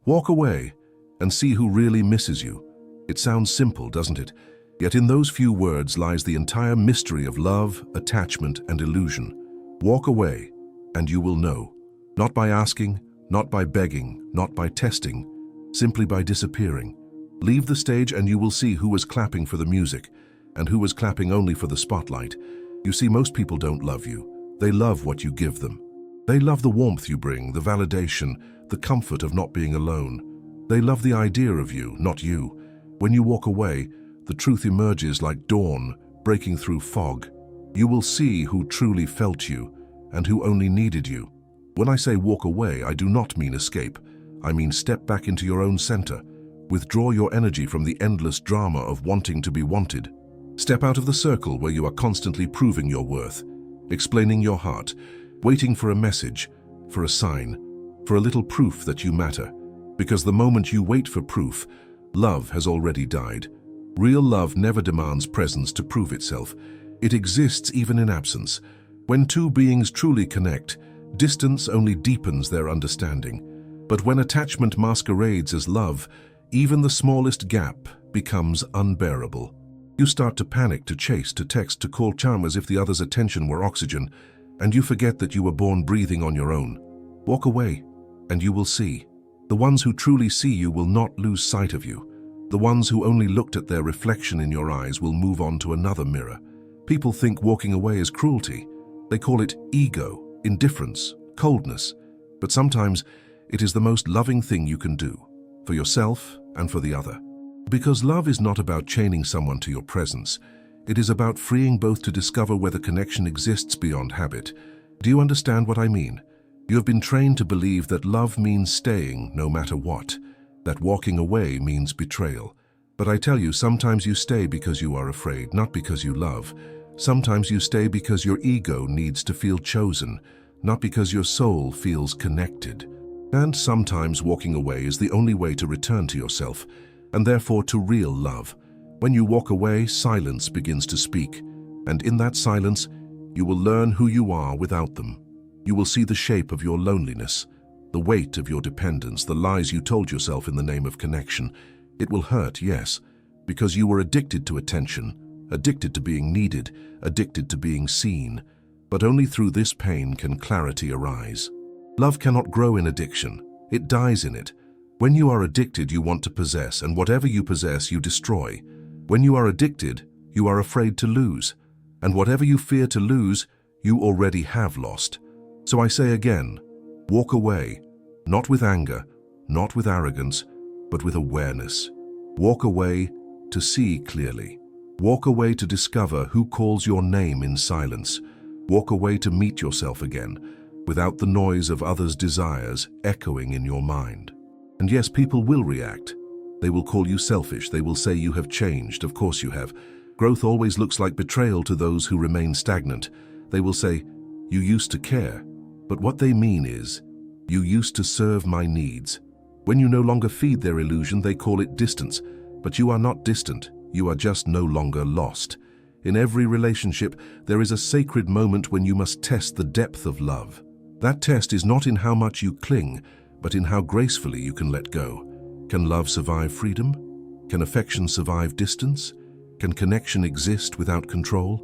Walk away and see who really misses you. It sounds simple, doesn't it? Yet in those few words lies the entire mystery of love, attachment, and illusion. Walk away, and you will know. Not by asking, not by begging, not by testing, simply by disappearing. Leave the stage and you will see who was clapping for the music, and who was clapping only for the spotlight. You see, most people don't love you. They love what you give them. They love the warmth you bring, the validation, the comfort of not being alone. They love the idea of you, not you. When you walk away, the truth emerges like dawn, breaking through fog. You will see who truly felt you and who only needed you. When I say walk away, I do not mean escape. I mean step back into your own center. Withdraw your energy from the endless drama of wanting to be wanted. Step out of the circle where you are constantly proving your worth, explaining your heart, waiting for a message, for a sign, for a little proof that you matter. Because the moment you wait for proof, love has already died. Real love never demands presence to prove itself. It exists even in absence. When two beings truly connect, distance only deepens their understanding. But when attachment masquerades as love, even the smallest gap becomes unbearable. You start to panic, to chase, to text, to call charm as if the other's attention were oxygen, and you forget that you were born breathing on your own. Walk away, and you will see. The ones who truly see you will not lose sight of you. The ones who only looked at their reflection in your eyes will move on to another mirror. People think walking away is cruelty. They call it ego, indifference, coldness. But sometimes it is the most loving thing you can do, for yourself and for the other. Because love is not about chaining someone to your presence. It is about freeing both to discover whether connection exists beyond habit. Do you understand what I mean? You have been trained to believe that love means staying no matter what, that walking away means betrayal. But I tell you, sometimes you stay because you are afraid, not because you love. Sometimes you stay because your ego needs to feel chosen, not because your soul feels connected. And sometimes walking away is the only way to return to yourself, and therefore to real love. When you walk away, silence begins to speak, and in that silence, you will learn who you are without them. You will see the shape of your loneliness, the weight of your dependence, the lies you told yourself in the name of connection. It will hurt, yes, because you were addicted to attention, addicted to being needed, addicted to being seen. But only through this pain can clarity arise. Love cannot grow in addiction. It dies in it. When you are addicted, you want to possess, and whatever you possess, you destroy. When you are addicted, you are afraid to lose. And whatever you fear to lose, you already have lost. So I say again, walk away, not with anger, not with arrogance, but with awareness. Walk away to see clearly. Walk away to discover who calls your name in silence. Walk away to meet yourself again, without the noise of others' desires echoing in your mind. And yes, people will react. They will call you selfish. They will say you have changed. Of course you have. Growth always looks like betrayal to those who remain stagnant. They will say, you used to care. But what they mean is, you used to serve my needs. When you no longer feed their illusion, they call it distance. But you are not distant. You are just no longer lost. In every relationship, there is a sacred moment when you must test the depth of love. That test is not in how much you cling, but in how gracefully you can let go. Can love survive freedom? Can affection survive distance? Can connection exist without control?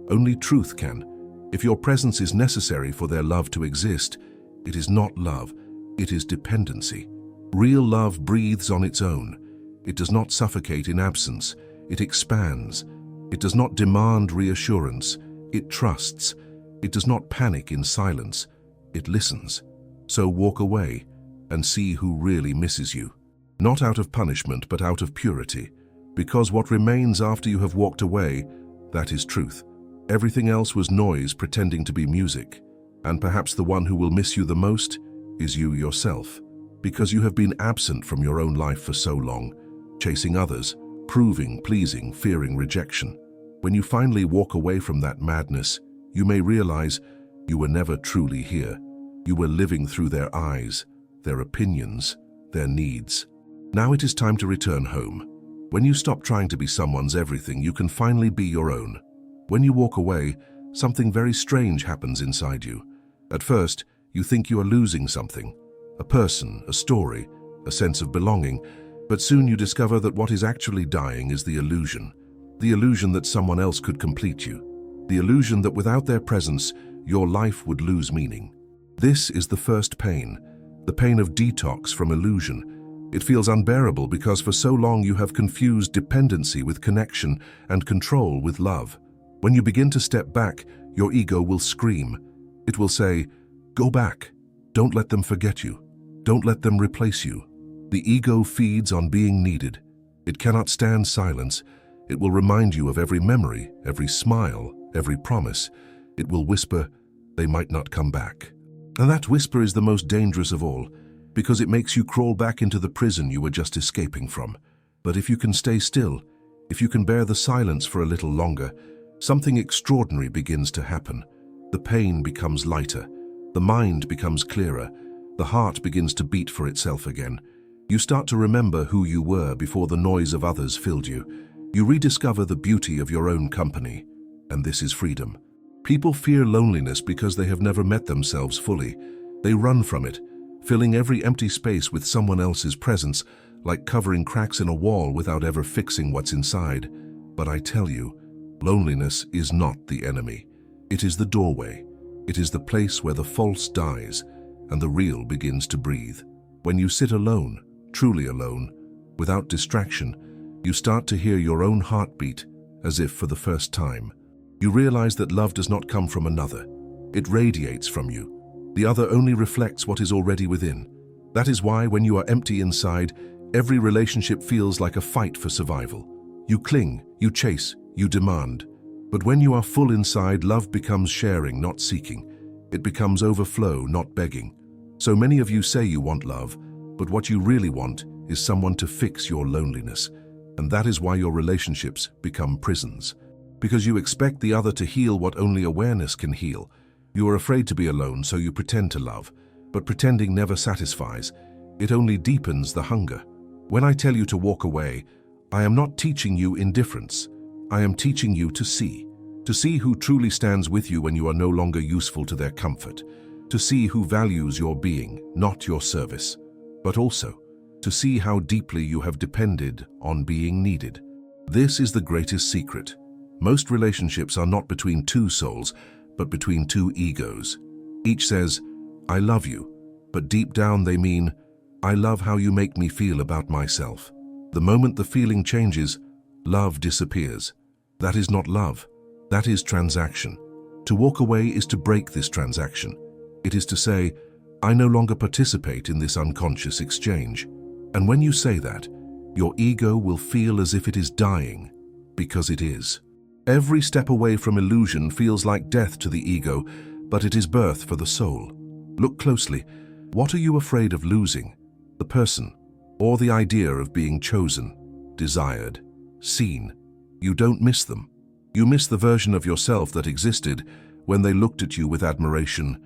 Only truth can. If your presence is necessary for their love to exist, it is not love, it is dependency. Real love breathes on its own. It does not suffocate in absence. It expands. It does not demand reassurance. It trusts. It does not panic in silence. It listens. So walk away and see who really misses you. Not out of punishment, but out of purity. Because what remains after you have walked away, that is truth. Everything else was noise pretending to be music. And perhaps the one who will miss you the most is you yourself. Because you have been absent from your own life for so long, chasing others, proving, pleasing, fearing rejection. When you finally walk away from that madness, you may realize you were never truly here. You were living through their eyes, their opinions, their needs. Now it is time to return home. When you stop trying to be someone's everything, you can finally be your own. When you walk away, something very strange happens inside you. At first, you think you are losing something, a person, a story, a sense of belonging, but soon you discover that what is actually dying is the illusion. The illusion that someone else could complete you. The illusion that without their presence, your life would lose meaning. This is the first pain, the pain of detox from illusion. It feels unbearable because for so long you have confused dependency with connection and control with love. When you begin to step back, your ego will scream. It will say, "Go back. Don't let them forget you. Don't let them replace you." The ego feeds on being needed. It cannot stand silence. It will remind you of every memory, every smile, every promise. It will whisper, "They might not come back." And that whisper is the most dangerous of all, because it makes you crawl back into the prison you were just escaping from. But if you can stay still, if you can bear the silence for a little longer, something extraordinary begins to happen. The pain becomes lighter, the mind becomes clearer, the heart begins to beat for itself again. You start to remember who you were before the noise of others filled you. You rediscover the beauty of your own company, and this is freedom. People fear loneliness because they have never met themselves fully. They run from it, filling every empty space with someone else's presence, like covering cracks in a wall without ever fixing what's inside. But I tell you, loneliness is not the enemy. It is the doorway. It is the place where the false dies and the real begins to breathe. When you sit alone, truly alone, without distraction, you start to hear your own heartbeat as if for the first time. You realize that love does not come from another. It radiates from you. The other only reflects what is already within. That is why, when you are empty inside, every relationship feels like a fight for survival. You cling, you chase, you demand. But when you are full inside, love becomes sharing, not seeking. It becomes overflow, not begging. So many of you say you want love, but what you really want is someone to fix your loneliness. And that is why your relationships become prisons. Because you expect the other to heal what only awareness can heal. You are afraid to be alone, so you pretend to love. But pretending never satisfies. It only deepens the hunger. When I tell you to walk away, I am not teaching you indifference. I am teaching you to see who truly stands with you when you are no longer useful to their comfort, to see who values your being, not your service, but also to see how deeply you have depended on being needed. This is the greatest secret. Most relationships are not between two souls, but between two egos. Each says, "I love you," but deep down they mean, "I love how you make me feel about myself." The moment the feeling changes, love disappears. That is not love. That is transaction. To walk away is to break this transaction. It is to say, "I no longer participate in this unconscious exchange." And when you say that, your ego will feel as if it is dying, because it is. Every step away from illusion feels like death to the ego, but it is birth for the soul. Look closely. What are you afraid of losing? The person, or the idea of being chosen, desired, seen? You don't miss them. You miss the version of yourself that existed when they looked at you with admiration.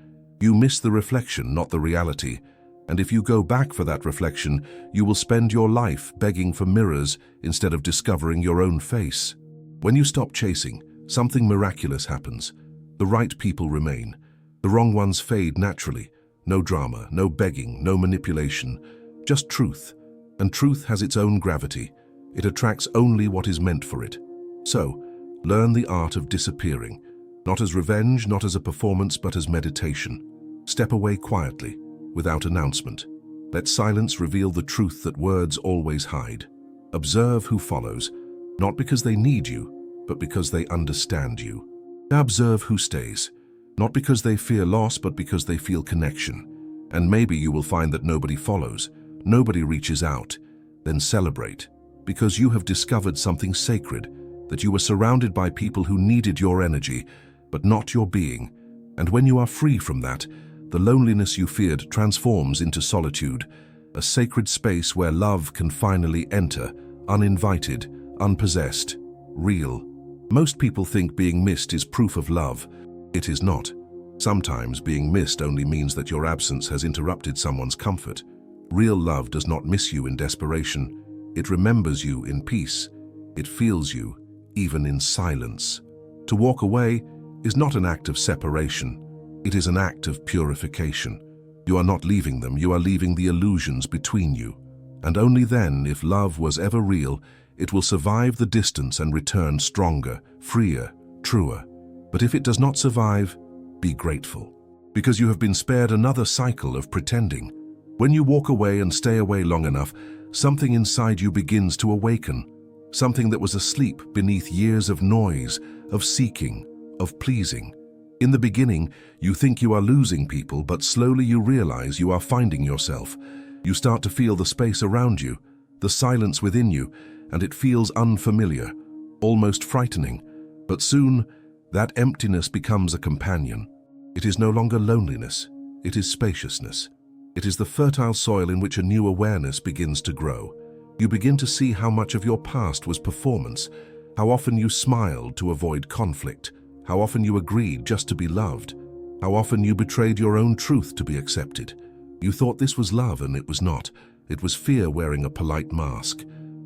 You miss the reflection, not the reality. And if you go back for that reflection, you will spend your life begging for mirrors instead of discovering your own face. When you stop chasing, something miraculous happens. The right people remain. The wrong ones fade naturally. No drama, no begging, no manipulation. Just truth. And truth has its own gravity. It attracts only what is meant for it. So, learn the art of disappearing. Not as revenge, not as a performance, but as meditation. Step away quietly, without announcement. Let silence reveal the truth that words always hide. Observe who follows, not because they need you, but because they understand you. Observe who stays, not because they fear loss, but because they feel connection. And maybe you will find that nobody follows, nobody reaches out. Then celebrate, because you have discovered something sacred, that you were surrounded by people who needed your energy, but not your being. And when you are free from that, the loneliness you feared transforms into solitude, a sacred space where love can finally enter, uninvited, unpossessed, real. Most people think being missed is proof of love. It is not. Sometimes being missed only means that your absence has interrupted someone's comfort. Real love does not miss you in desperation. It remembers you in peace. It feels you, even in silence. To walk away is not an act of separation. It is an act of purification. You are not leaving them, you are leaving the illusions between you. And only then, if love was ever real, it will survive the distance and return stronger, freer, truer. But if it does not survive, be grateful, because you have been spared another cycle of pretending. When you walk away and stay away long enough, something inside you begins to awaken, something that was asleep beneath years of noise, of seeking, of pleasing. In the beginning, you think you are losing people, but slowly you realize you are finding yourself. You start to feel the space around you, the silence within you, and it feels unfamiliar, almost frightening. But soon, that emptiness becomes a companion. It is no longer loneliness, it is spaciousness. It is the fertile soil in which a new awareness begins to grow. You begin to see how much of your past was performance, how often you smiled to avoid conflict, how often you agreed just to be loved, how often you betrayed your own truth to be accepted. You thought this was love, and it was not. It was fear wearing a polite mask,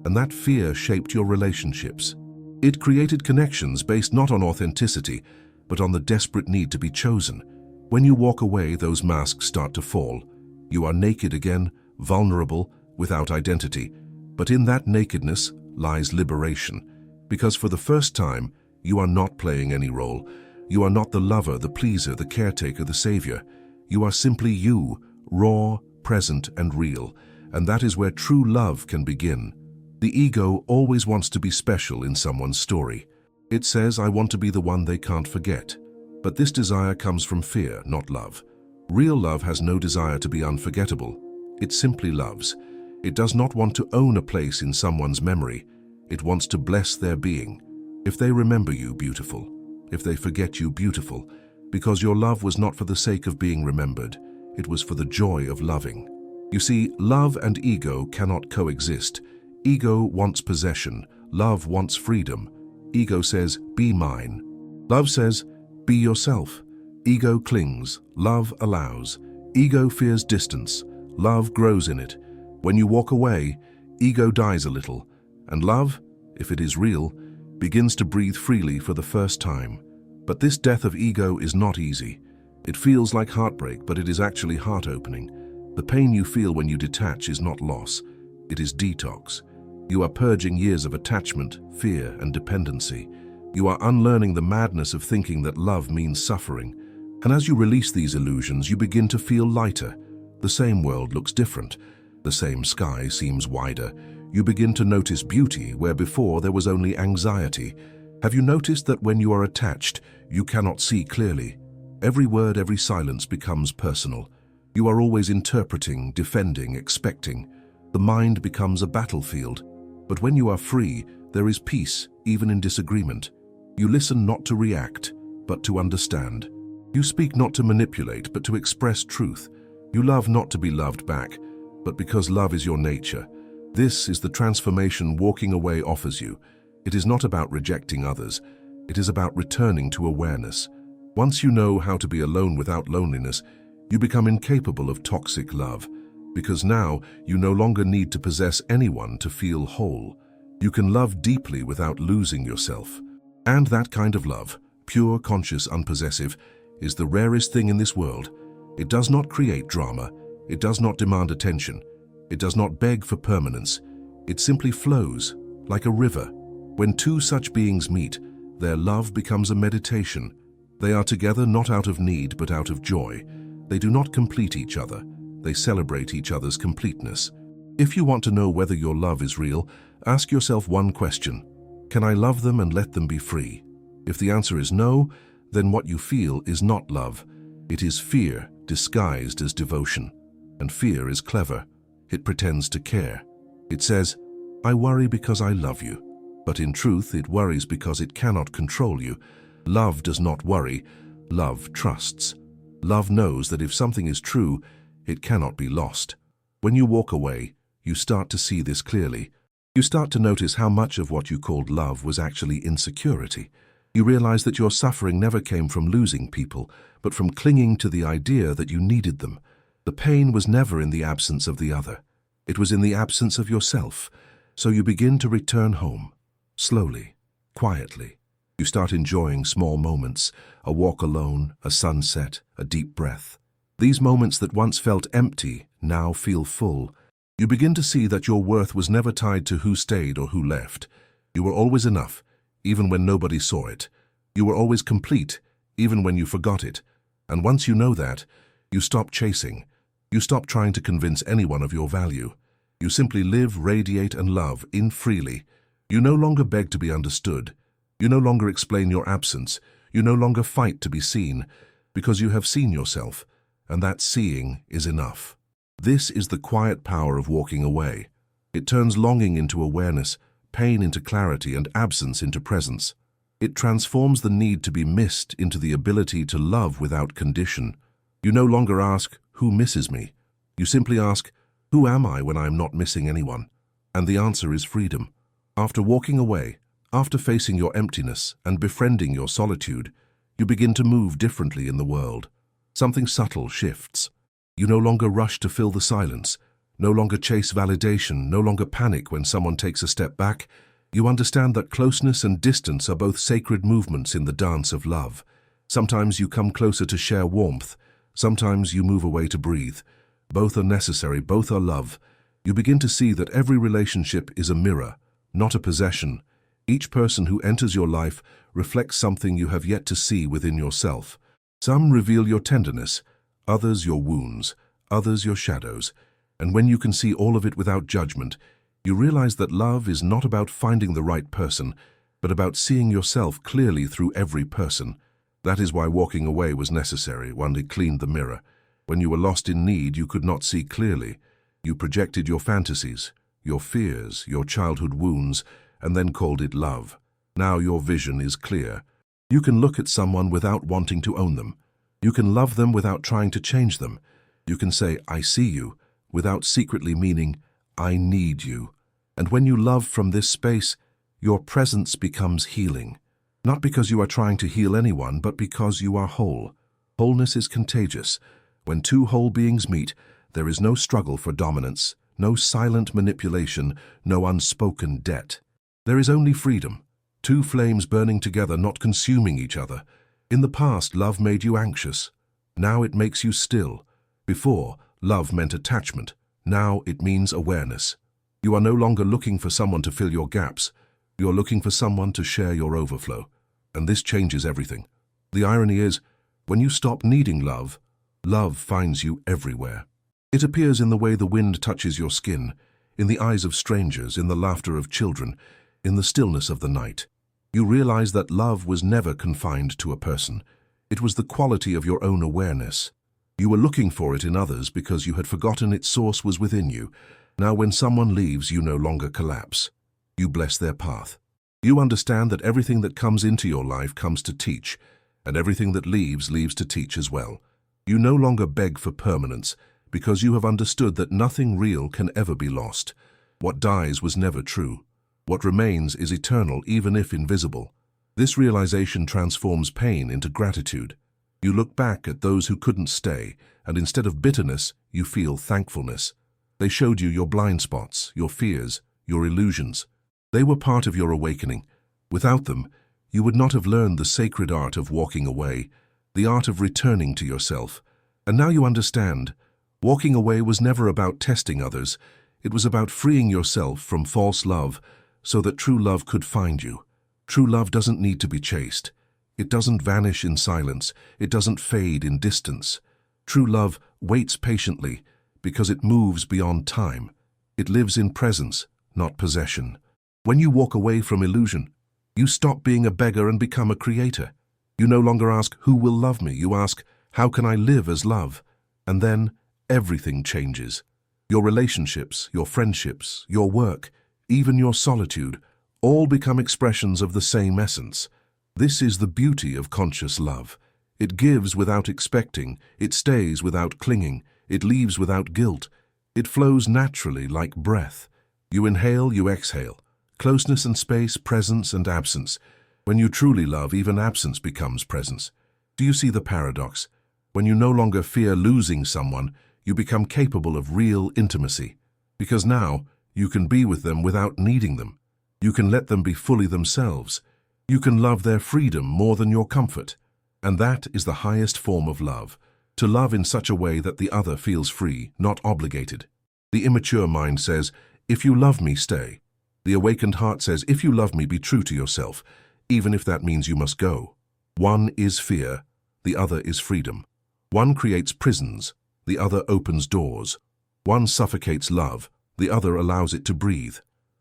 and that fear shaped your relationships. It created connections based not on authenticity, but on the desperate need to be chosen. When you walk away, those masks start to fall. You are naked again, vulnerable, without identity. But in that nakedness lies liberation, because for the first time, you are not playing any role. You are not the lover, the pleaser, the caretaker, the savior. You are simply you, raw, present, and real, and that is where true love can begin. The ego always wants to be special in someone's story. It says, I want to be the one they can't forget. But this desire comes from fear, not love. Real love has no desire to be unforgettable. It simply loves. It does not want to own a place in someone's memory. It wants to bless their being. If they remember you, beautiful. If they forget you, beautiful. Because your love was not for the sake of being remembered. It was for the joy of loving. You see, love and ego cannot coexist. Ego wants possession. Love wants freedom. Ego says, be mine. Love says, be yourself. Ego clings. Love allows. Ego fears distance. Love grows in it. When you walk away, ego dies a little, and love, if it is real, begins to breathe freely for the first time. But this death of ego is not easy. It feels like heartbreak, but it is actually heart-opening. The pain you feel when you detach is not loss. It is detox. You are purging years of attachment, fear, and dependency. You are unlearning the madness of thinking that love means suffering. And as you release these illusions, you begin to feel lighter. The same world looks different. The same sky seems wider. You begin to notice beauty where before there was only anxiety. Have you noticed that when you are attached, you cannot see clearly? Every word, every silence becomes personal. You are always interpreting, defending, expecting. The mind becomes a battlefield. But when you are free, there is peace, even in disagreement. You listen not to react, but to understand. You speak not to manipulate, but to express truth. You love not to be loved back, but because love is your nature. This is the transformation walking away offers you. It is not about rejecting others. It is about returning to awareness. Once you know how to be alone without loneliness, you become incapable of toxic love, because now you no longer need to possess anyone to feel whole. You can love deeply without losing yourself. And that kind of love, pure, conscious, unpossessive, is the rarest thing in this world. It does not create drama. It does not demand attention. It does not beg for permanence. It simply flows, like a river. When two such beings meet, their love becomes a meditation. They are together not out of need, but out of joy. They do not complete each other. They celebrate each other's completeness. If you want to know whether your love is real, ask yourself one question. Can I love them and let them be free? If the answer is no, then what you feel is not love. It is fear disguised as devotion. And fear is clever. It pretends to care. It says, I worry because I love you. But in truth, it worries because it cannot control you. Love does not worry. Love trusts. Love knows that if something is true, it cannot be lost. When you walk away, you start to see this clearly. You start to notice how much of what you called love was actually insecurity. You realize that your suffering never came from losing people, but from clinging to the idea that you needed them. The pain was never in the absence of the other. It was in the absence of yourself. So you begin to return home, slowly, quietly. You start enjoying small moments, a walk alone, a sunset, a deep breath. These moments that once felt empty now feel full. You begin to see that your worth was never tied to who stayed or who left. You were always enough, even when nobody saw it. You were always complete, even when you forgot it. And once you know that, you stop chasing. You stop trying to convince anyone of your value. You simply live, radiate, and love in freely. You no longer beg to be understood. You no longer explain your absence. You no longer fight to be seen, because you have seen yourself, and that seeing is enough. This is the quiet power of walking away. It turns longing into awareness, pain into clarity, and absence into presence. It transforms the need to be missed into the ability to love without condition. You no longer ask, "Who misses me?" You simply ask, "Who am I when I am not missing anyone?" And the answer is freedom. After walking away, after facing your emptiness and befriending your solitude, you begin to move differently in the world. Something subtle shifts. You no longer rush to fill the silence, no longer chase validation, no longer panic when someone takes a step back. You understand that closeness and distance are both sacred movements in the dance of love. Sometimes you come closer to share warmth, sometimes you move away to breathe. Both are necessary, both are love. You begin to see that every relationship is a mirror, not a possession. Each person who enters your life reflects something you have yet to see within yourself. Some reveal your tenderness, others your wounds, others your shadows. And when you can see all of it without judgment, you realize that love is not about finding the right person, but about seeing yourself clearly through every person. That is why walking away was necessary. One, it cleaned the mirror. When you were lost in need, you could not see clearly. You projected your fantasies, your fears, your childhood wounds, and then called it love. Now your vision is clear. You can look at someone without wanting to own them. You can love them without trying to change them. You can say, "I see you," without secretly meaning, "I need you." And when you love from this space, your presence becomes healing. Not because you are trying to heal anyone, but because you are whole. Wholeness is contagious. When two whole beings meet, there is no struggle for dominance, no silent manipulation, no unspoken debt. There is only freedom. Two flames burning together, not consuming each other. In the past, love made you anxious. Now it makes you still. Before, love meant attachment. Now it means awareness. You are no longer looking for someone to fill your gaps. You're looking for someone to share your overflow. And this changes everything. The irony is, when you stop needing love, love finds you everywhere. It appears in the way the wind touches your skin, in the eyes of strangers, in the laughter of children, in the stillness of the night. You realize that love was never confined to a person. It was the quality of your own awareness. You were looking for it in others because you had forgotten its source was within you. Now when someone leaves, you no longer collapse. You bless their path. You understand that everything that comes into your life comes to teach, and everything that leaves to teach as well. You no longer beg for permanence, because you have understood that nothing real can ever be lost. What dies was never true. What remains is eternal, even if invisible. This realization transforms pain into gratitude. You look back at those who couldn't stay, and instead of bitterness, you feel thankfulness. They showed you your blind spots, your fears, your illusions. They were part of your awakening. Without them, you would not have learned the sacred art of walking away, the art of returning to yourself. And now you understand. Walking away was never about testing others. It was about freeing yourself from false love so that true love could find you. True love doesn't need to be chased. It doesn't vanish in silence. It doesn't fade in distance. True love waits patiently because it moves beyond time. It lives in presence, not possession. When you walk away from illusion, you stop being a beggar and become a creator. You no longer ask, "Who will love me?" You ask, "How can I live as love?" And then everything changes. Your relationships, your friendships, your work, even your solitude, all become expressions of the same essence. This is the beauty of conscious love. It gives without expecting, it stays without clinging, it leaves without guilt. It flows naturally like breath. You inhale, you exhale. Closeness and space, presence and absence. When you truly love, even absence becomes presence. Do you see the paradox? When you no longer fear losing someone, you become capable of real intimacy. Because now, you can be with them without needing them. You can let them be fully themselves. You can love their freedom more than your comfort. And that is the highest form of love, to love in such a way that the other feels free, not obligated. The immature mind says, "If you love me, stay." The awakened heart says, "If you love me, be true to yourself, even if that means you must go." One is fear, the other is freedom. One creates prisons, the other opens doors. One suffocates love, the other allows it to breathe.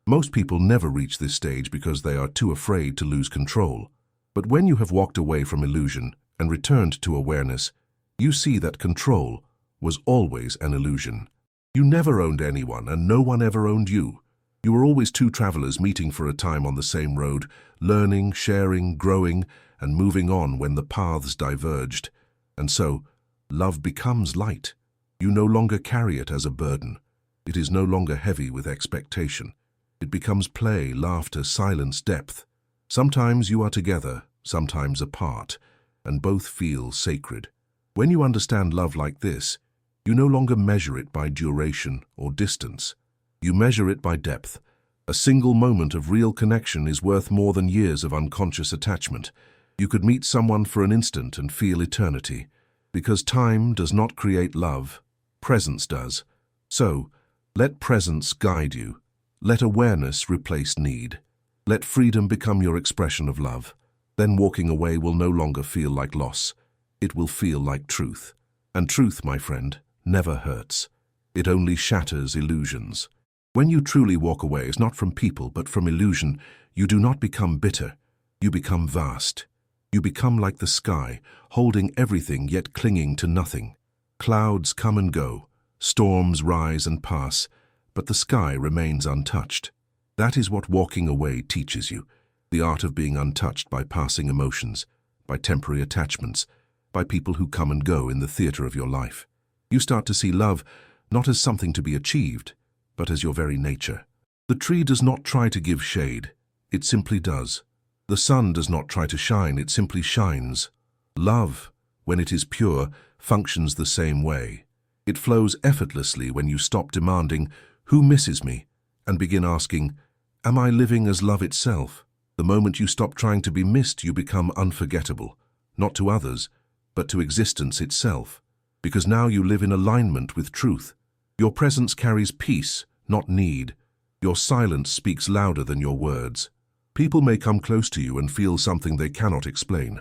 Most people never reach this stage because they are too afraid to lose control. But when you have walked away from illusion and returned to awareness, you see that control was always an illusion. You never owned anyone, and no one ever owned you. You were always two travelers meeting for a time on the same road, learning, sharing, growing, and moving on when the paths diverged. And so, love becomes light. You no longer carry it as a burden. It is no longer heavy with expectation. It becomes play, laughter, silence, depth. Sometimes you are together, sometimes apart, and both feel sacred. When you understand love like this, you no longer measure it by duration or distance. You measure it by depth. A single moment of real connection is worth more than years of unconscious attachment. You could meet someone for an instant and feel eternity. Because time does not create love, presence does. So, let presence guide you. Let awareness replace need. Let freedom become your expression of love. Then walking away will no longer feel like loss. It will feel like truth. And truth, my friend, never hurts. It only shatters illusions. When you truly walk away, it's not from people but from illusion, you do not become bitter. You become vast. You become like the sky, holding everything yet clinging to nothing. Clouds come and go, storms rise and pass, but the sky remains untouched. That is what walking away teaches you, the art of being untouched by passing emotions, by temporary attachments, by people who come and go in the theater of your life. You start to see love not as something to be achieved, but as your very nature. The tree does not try to give shade, it simply does. The sun does not try to shine, it simply shines. Love, when it is pure, functions the same way. It flows effortlessly when you stop demanding, "Who misses me?" and begin asking, "Am I living as love itself?" The moment you stop trying to be missed, you become unforgettable, not to others, but to existence itself. Because now you live in alignment with truth. Your presence carries peace, not need. Your silence speaks louder than your words. People may come close to you and feel something they cannot explain.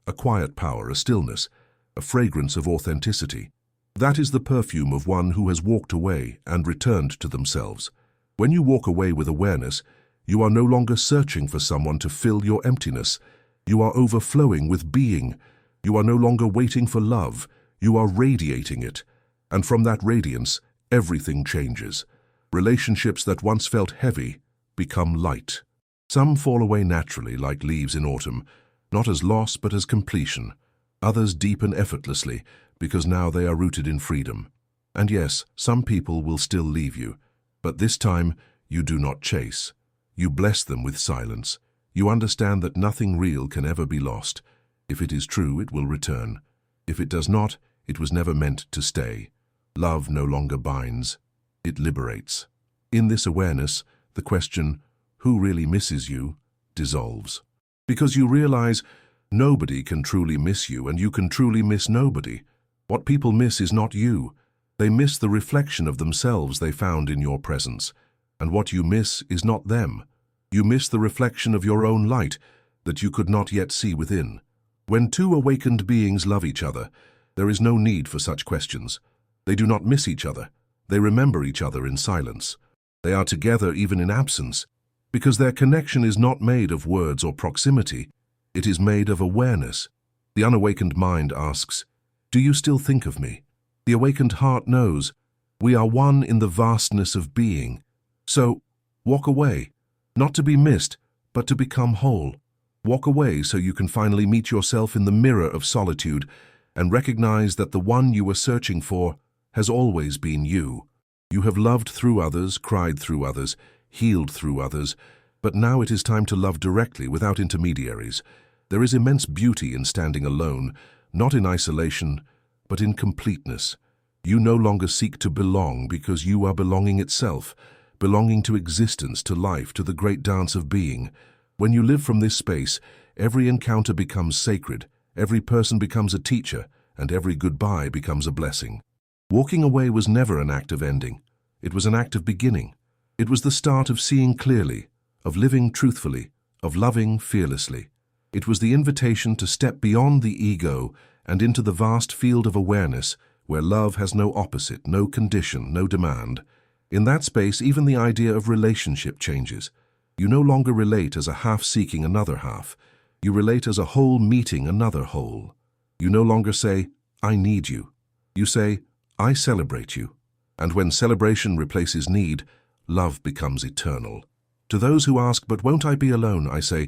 A quiet power, a stillness, a fragrance of authenticity. That is the perfume of one who has walked away and returned to themselves. When you walk away with awareness, you are no longer searching for someone to fill your emptiness. You are overflowing with being. You are no longer waiting for love. You are radiating it. And from that radiance, everything changes. Relationships that once felt heavy become light. Some fall away naturally, like leaves in autumn, not as loss but as completion. Others deepen effortlessly, because now they are rooted in freedom. And yes, some people will still leave you, but this time you do not chase. You bless them with silence. You understand that nothing real can ever be lost. If it is true, it will return. If it does not, it was never meant to stay. Love no longer binds, it liberates. In this awareness, the question, "Who really misses you?" dissolves. Because you realize nobody can truly miss you and you can truly miss nobody. What people miss is not you. They miss the reflection of themselves they found in your presence. And what you miss is not them. You miss the reflection of your own light that you could not yet see within. When two awakened beings love each other, there is no need for such questions. They do not miss each other. They remember each other in silence. They are together even in absence, because their connection is not made of words or proximity. It is made of awareness. The unawakened mind asks, "Do you still think of me?" The awakened heart knows, we are one in the vastness of being. So, walk away, not to be missed, but to become whole. Walk away so you can finally meet yourself in the mirror of solitude and recognize that the one you were searching for has always been you. You have loved through others, cried through others, healed through others, but now it is time to love directly without intermediaries. There is immense beauty in standing alone, not in isolation, but in completeness. You no longer seek to belong because you are belonging itself, belonging to existence, to life, to the great dance of being. When you live from this space, every encounter becomes sacred, every person becomes a teacher, and every goodbye becomes a blessing. Walking away was never an act of ending. It was an act of beginning. It was the start of seeing clearly, of living truthfully, of loving fearlessly. It was the invitation to step beyond the ego and into the vast field of awareness where love has no opposite, no condition, no demand. In that space, even the idea of relationship changes. You no longer relate as a half seeking another half. You relate as a whole meeting another whole. You no longer say, I need you. You say, I celebrate you. And when celebration replaces need, love becomes eternal. To those who ask, but won't I be alone, I say,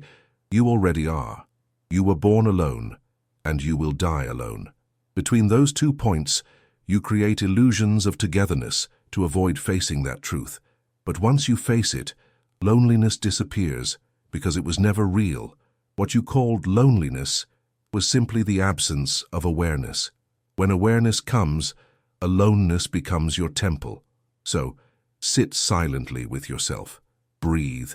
you already are. You were born alone, and you will die alone. Between those 2 points, you create illusions of togetherness to avoid facing that truth. But once you face it, loneliness disappears because it was never real. What you called loneliness was simply the absence of awareness. When awareness comes, aloneness becomes your temple. So, sit silently with yourself. Breathe.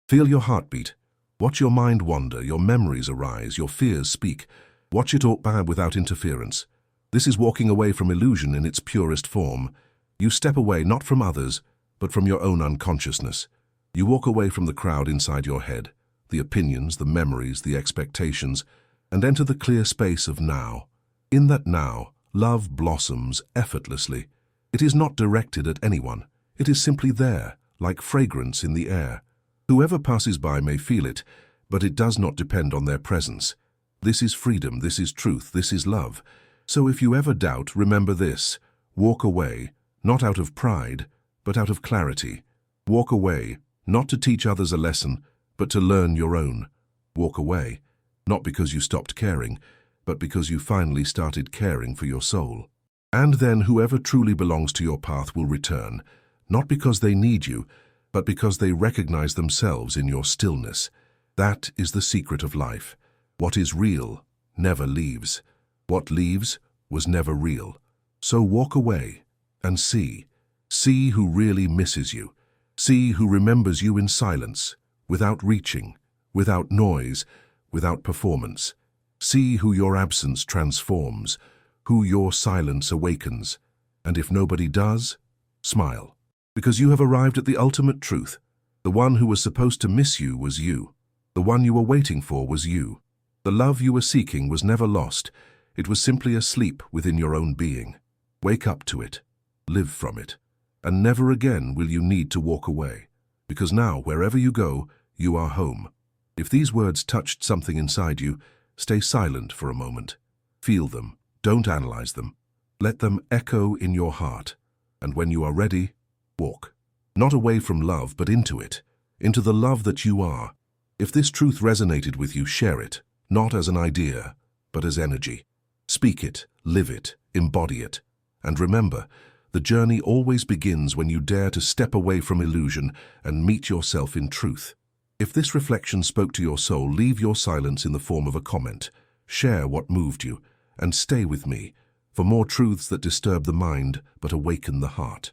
Feel your heartbeat. Watch your mind wander, your memories arise, your fears speak. Watch it all without interference. This is walking away from illusion in its purest form. You step away not from others, but from your own unconsciousness. You walk away from the crowd inside your head, the opinions, the memories, the expectations, and enter the clear space of now. In that now, love blossoms effortlessly. It is not directed at anyone. It is simply there, like fragrance in the air. Whoever passes by may feel it, but it does not depend on their presence. This is freedom, this is truth, this is love. So if you ever doubt, remember this. Walk away, not out of pride, but out of clarity. Walk away, not to teach others a lesson, but to learn your own. Walk away, not because you stopped caring, but because you finally started caring for your soul. And then whoever truly belongs to your path will return, not because they need you, but because they recognize themselves in your stillness. That is the secret of life. What is real never leaves. What leaves was never real. So walk away and see. See who really misses you. See who remembers you in silence, without reaching, without noise, without performance. See who your absence transforms, who your silence awakens. And if nobody does, smile. Because you have arrived at the ultimate truth. The one who was supposed to miss you was you. The one you were waiting for was you. The love you were seeking was never lost. It was simply asleep within your own being. Wake up to it. Live from it. And never again will you need to walk away. Because now, wherever you go, you are home. If these words touched something inside you, stay silent for a moment. Feel them. Don't analyze them. Let them echo in your heart. And when you are ready, walk. Not away from love, but into it. Into the love that you are. If this truth resonated with you, share it. Not as an idea, but as energy. Speak it, live it, embody it. And remember, the journey always begins when you dare to step away from illusion and meet yourself in truth. If this reflection spoke to your soul, leave your silence in the form of a comment. Share what moved you, and stay with me for more truths that disturb the mind but awaken the heart.